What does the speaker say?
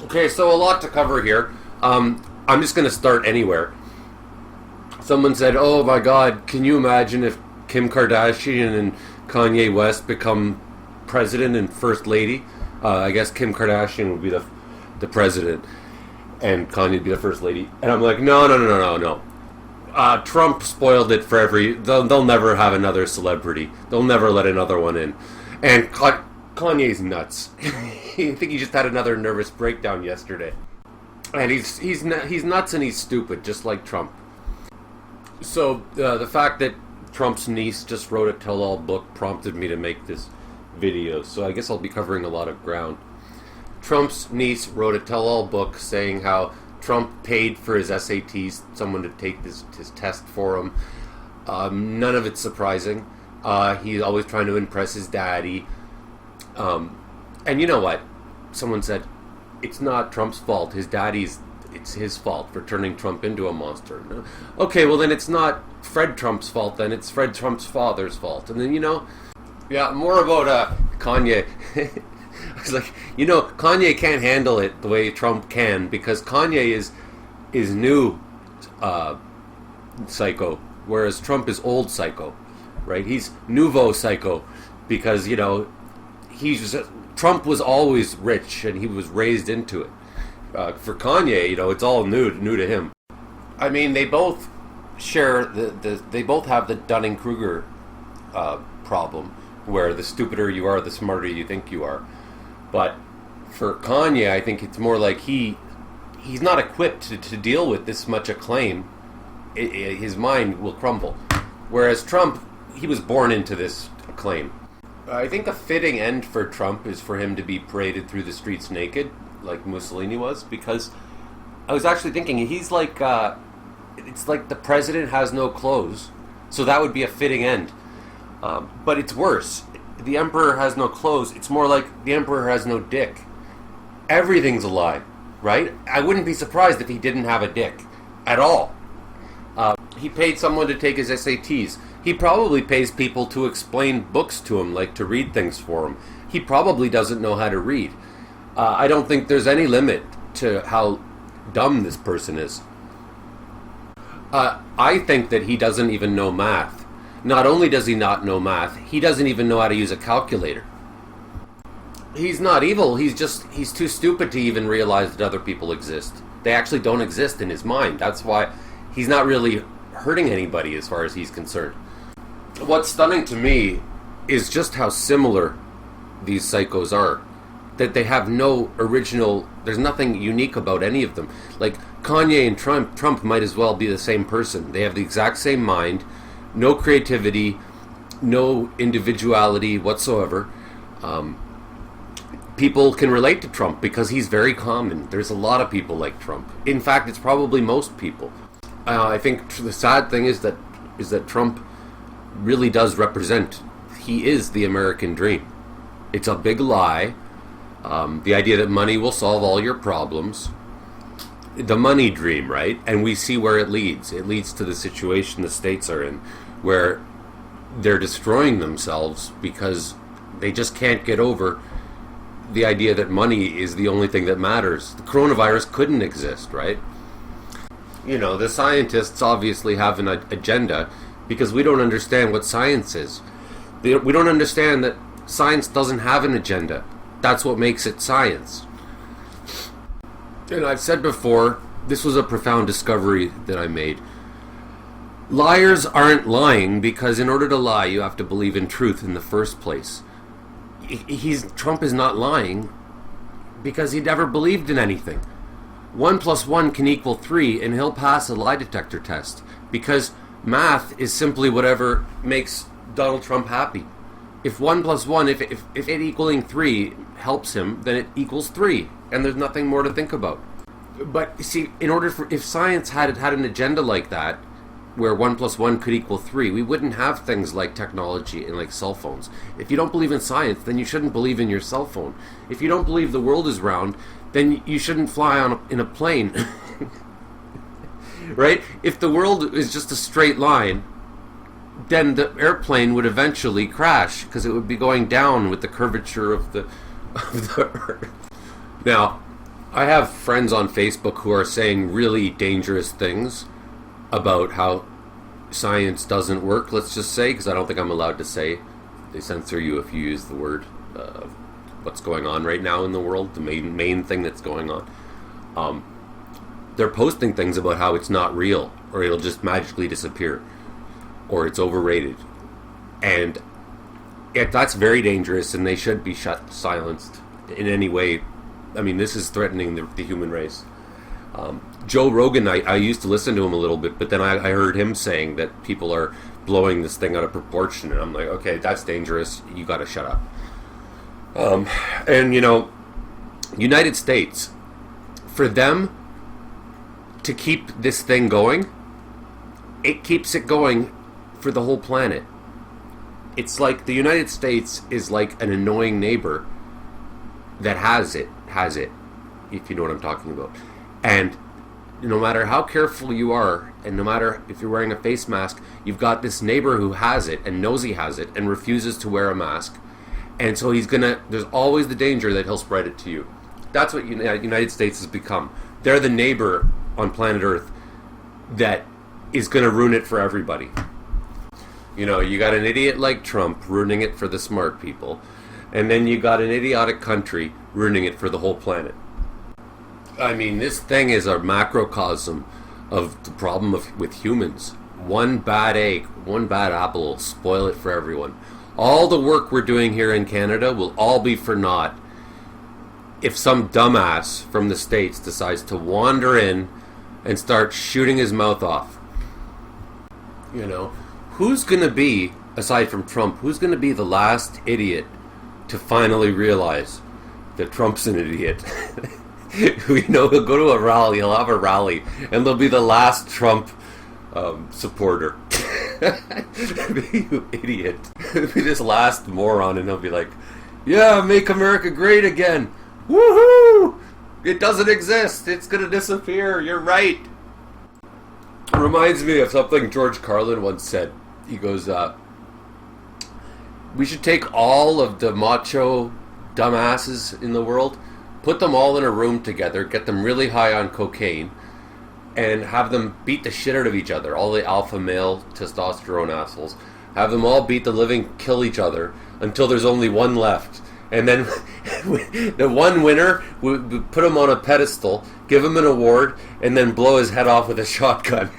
Okay, so a lot to cover here. I'm just going to start anywhere. Someone said, "Oh my God, can you imagine if Kim Kardashian and Kanye West become president and first lady?" I guess Kim Kardashian would be the president, and Kanye would be the first lady. And I'm like, no, no, no, no, no, no. Trump spoiled it for They'll never have another celebrity. They'll never let another one in. And Kanye's nuts. I think he just had another nervous breakdown yesterday. And he's nuts and he's stupid, just like Trump. So the fact that Trump's niece just wrote a tell-all book prompted me to make this video. So I guess I'll be covering a lot of ground. Trump's niece wrote a tell-all book saying how Trump paid for his SATs, someone to take his test for him. None of it's surprising. He's always trying to impress his daddy. And you know what? Someone said, it's not Trump's fault. It's his fault for turning Trump into a monster. No? Okay, well then it's not Fred Trump's fault then. It's Fred Trump's father's fault. And then, yeah, more about Kanye. I was like, Kanye can't handle it the way Trump can because Kanye is new psycho, whereas Trump is old psycho, right? He's nouveau psycho because, Trump was always rich and he was raised into it. For Kanye, it's all new to him. I mean, they both share they both have the Dunning-Kruger problem, where the stupider you are, the smarter you think you are. But for Kanye, I think it's more like he's not equipped to deal with this much acclaim. His mind will crumble. Whereas Trump, he was born into this acclaim. I think a fitting end for Trump is for him to be paraded through the streets naked, like Mussolini was, because I was actually thinking he's like, it's like the president has no clothes, so that would be a fitting end. But it's worse. The emperor has no clothes. It's more like the emperor has no dick. Everything's a lie, right? I wouldn't be surprised if he didn't have a dick at all. He paid someone to take his SATs. He probably pays people to explain books to him, like to read things for him. He probably doesn't know how to read. I don't think there's any limit to how dumb this person is. I think that he doesn't even know math. Not only does he not know math, he doesn't even know how to use a calculator. He's not evil, he's too stupid to even realize that other people exist. They actually don't exist in his mind. That's why he's not really hurting anybody as far as he's concerned. What's stunning to me is just how similar these psychos are. That they have no original, there's nothing unique about any of them. Like Kanye and Trump might as well be the same person. They have the exact same mind, no creativity, no individuality whatsoever. People can relate to Trump because he's very common. There's a lot of people like Trump. In fact, it's probably most people. I think the sad thing is that Trump really does represent, he is the American dream. It's a big lie. The idea that money will solve all your problems. The money dream, right? And we see where it leads. It leads to the situation the states are in, where they're destroying themselves because they just can't get over the idea that money is the only thing that matters. The coronavirus couldn't exist, right? The scientists obviously have an agenda because we don't understand what science is. We don't understand that science doesn't have an agenda. That's what makes it science. And I've said before, this was a profound discovery that I made. Liars aren't lying because in order to lie, you have to believe in truth in the first place. Trump is not lying because he never believed in anything. 1 + 1 can equal 3, and he'll pass a lie detector test because math is simply whatever makes Donald Trump happy. If 1 + 1, if it equaling 3 helps him, then it equals 3, and there's nothing more to think about. But see, if science had an agenda like that, where 1 + 1 could equal 3, we wouldn't have things like technology and like cell phones. If you don't believe in science, then you shouldn't believe in your cell phone. If you don't believe the world is round, then you shouldn't fly in a plane. Right? If the world is just a straight line, then the airplane would eventually crash because it would be going down with the curvature of the earth. Now, I have friends on Facebook who are saying really dangerous things about how science doesn't work, let's just say, because I don't think I'm allowed to say. They censor you if you use the word what's going on right now in the world, the main thing that's going on. They're posting things about how it's not real, or it'll just magically disappear, or it's overrated. And that's very dangerous, and they should be silenced in any way. I mean, this is threatening the human race. Joe Rogan, I used to listen to him a little bit, but then I heard him saying that people are blowing this thing out of proportion, and I'm like, okay, that's dangerous. You got to shut up. And, United States, for them to keep this thing going, it keeps it going for the whole planet. It's like the United States is like an annoying neighbor that has it, if you know what I'm talking about. And no matter how careful you are, and no matter if you're wearing a face mask, you've got this neighbor who has it and knows he has it and refuses to wear a mask. And so there's always the danger that he'll spread it to you. That's what United States has become. They're the neighbor on planet Earth that is going to ruin it for everybody. You got an idiot like Trump ruining it for the smart people, and then you got an idiotic country ruining it for the whole planet. I mean, this thing is a macrocosm of the problem with humans. One bad egg, one bad apple will spoil it for everyone. All the work we're doing here in Canada will all be for naught if some dumbass from the States decides to wander in and start shooting his mouth off. Who's going to be, aside from Trump, who's going to be the last idiot to finally realize that Trump's an idiot? He'll go to a rally, he'll have a rally, and they'll be the last Trump supporter. You idiot. He'll be this last moron, and he'll be like, yeah, make America great again. Woohoo! It doesn't exist. It's going to disappear. You're right. It reminds me of something George Carlin once said. He goes, we should take all of the macho dumbasses in the world, put them all in a room together, get them really high on cocaine, and have them beat the shit out of each other. All the alpha male testosterone assholes. Have them all beat the living, kill each other, until there's only one left. And then the one winner, we put him on a pedestal, give him an award, and then blow his head off with a shotgun.